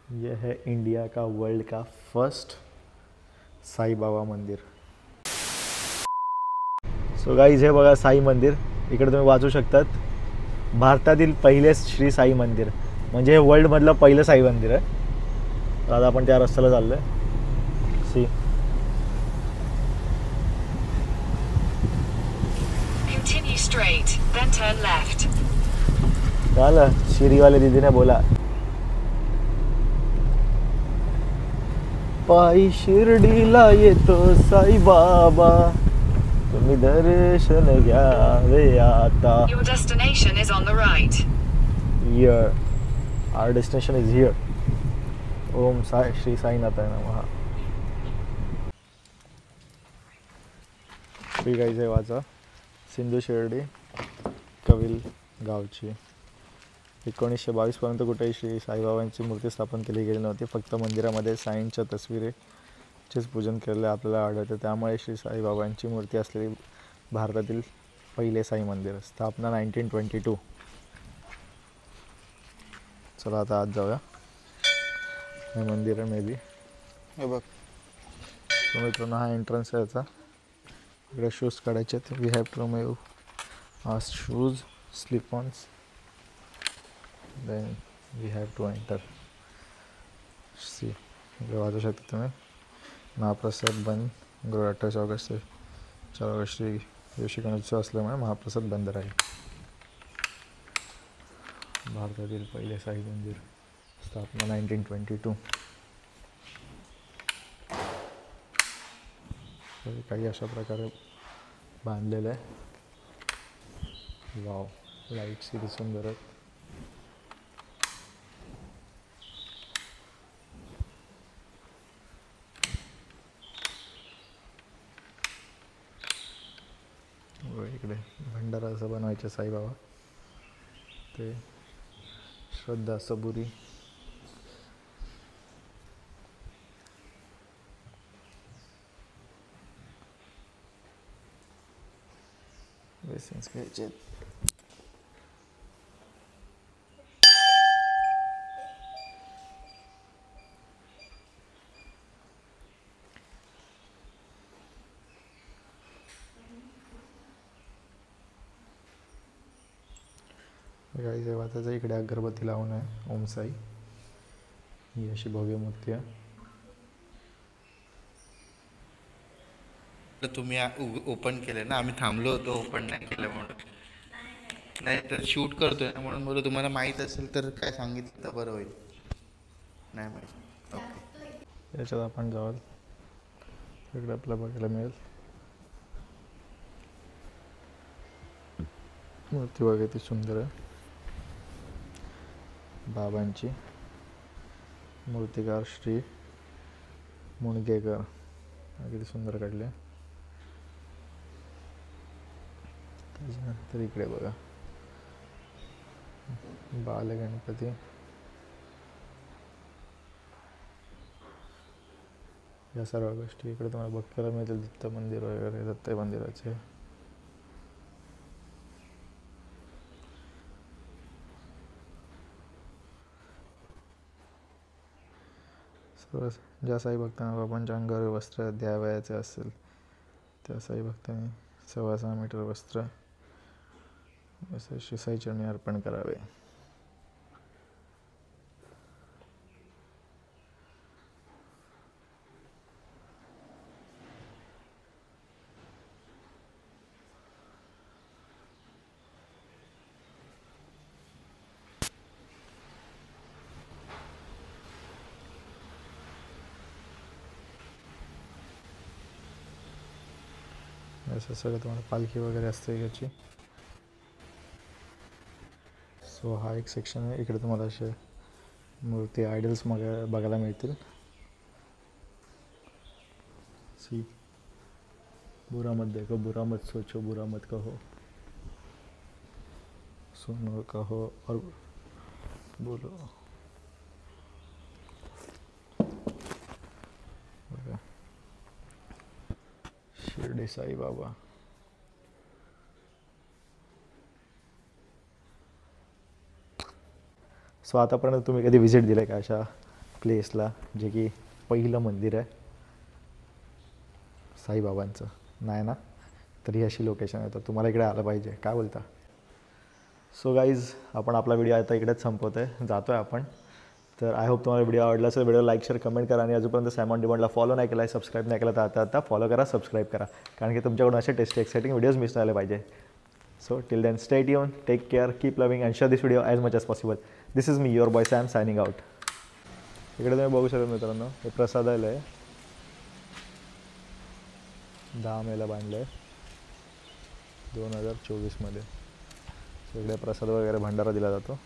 ये है इंडिया का वर्ल्ड का फर्स्ट साई बाबा मंदिर. सो गाईज हे बघा साई मंदिर इकडे तुम्ही वाचू शकतात. भारतातील पहिले श्री साई मंदिर म्हणजे हे वर्ल्डमधलं पहिलं साई मंदिर आहे. तर आता आपण त्या रस्त्याला चाललो आहे. See Continue straight, then turn left. झालं. शिरीवाले दीदीने बोला पायी शिर्डीला येतो साई बाबा तुम्ही दर्शन घ्यावे आता. Your destination is on the right. Here our destination is here. ओम साई श्री साईनाथाय नमः. श्री गाईचे वाचा सिंधू शिर्डी कविल गावची. 1922 पर्यंत कुठेही श्री साईबाबांची मूर्ती स्थापन केली गेली नव्हती. फक्त मंदिरामध्ये साईंच्या तस्वीरेचेच पूजन केलेले आपल्याला आढळते. त्यामुळे श्री साईबाबांची मूर्ती असलेली भारतातील पहिले साई मंदिर. स्थापना 1922. चला आता आज जाऊया. हे मंदिर आहे मे बी. हे बघ तो मित्रांनो हा एंट्रन्स आहे याचा. इकडे शूज काढायचे आहेत. We have to remove our shoes slip ons. Then we have to enter. See, इकडे वाचू शकता तुम्ही. महाप्रसाद बंद. गुरुवार 28 ऑगस्ट ते 4 ऑगस्ट श्री योशी गणेशोत्सव असल्यामुळे महाप्रसाद बंद राहील. भारतातील पहिले साई मंदिर. स्थापना 1922. काही अशा प्रकारे बांधलेलं आहे. वाव लाईट्स किती सुंदर आहेत. इकडे भंडारा असं बनवायचे साईबाबा. ते श्रद्धा सबुरी. बेसिन्स घ्यायचे. गाई देवाचा इकडे अगरबत्ती लावून आहे. ओम साई ही अशी भव्य मूर्ती आहे. तुम्ही ओपन केले ना. आम्ही थांबलो होतो ओपन नाही केलं म्हणून. नाही तर शूट करतोय ना म्हणून बोलू. तुम्हाला माहीत असेल तर काय सांगितलं तर बरं होईल. नाही माहीत. ओके याच्यात आपण जाऊ. इकडे आपल्याला बघायला मिळेल मूर्ती बघा ती सुंदर आहे. बाबांची. मूर्तिकार श्री मुणगेकर. किती सुंदर काढले. त्याच्यानंतर इकडे बघा बालगणपती. या सर्व गोष्टी इकडे तुम्हाला बघायला मिळतील. दत्त मंदिर वगैरे दत्त मंदिराचे. ज्या साई भक्तांना बाबांच्या अंगावर वस्त्र द्यावयाचे असेल त्या साई भक्तांनी 6.25 मीटर वस्त्र श्री साई चरणी अर्पण करावे. असं सगळं तुम्हाला पालखी वगैरे असते याची. सो हा एक सेक्शन आहे. इकडे तुम्हाला असे मूर्ती आयडल्स बघायला मिळतील. सी बुरा मत देखो बुरा मत सोचो बुरा मत कहो सुनो कहो और बोलो. शिर्डी साई बाबा. सो आतापर्यंत तुम्ही कधी विजिट दिलं का अशा प्लेसला, जे की पहिलं मंदिर आहे साईबाबांचं, नाही ना? तर ही अशी लोकेशन आहे, तर तुम्हाला इकडे आलं पाहिजे. काय बोलता? सो गाईज, आपण आपला व्हिडिओ आता इकडेच संपवतो आहे, जातो आहे आपण. तर आय होप तुम्हाला व्हिडिओ आवडला असेल. व्हिडिओ लाईक शेअर कमेंट करा, आणि अजूनपर्यंत सायमॉन डिमांडला फॉलो नाही केला आहे, सबस्क्राईब नाही केला, तर आता फॉलो करा, सबस्क्राईब करा, कारण की तुमच्याकडून असे टेस्टी एक्साइटिंग व्हिडिओज मिस नाही झाले पाहिजे. So till then stay tuned, take care, keep loving and share this video as much as possible. This is me your boy Sam signing out. इकडे तुम्ही बघू शकता मित्रांनो, हे प्रसादालय आहे, 10 मेला बांधलं आहे 2024 मध्ये. इकडे प्रसाद वगैरे भंडारा दिला जातो.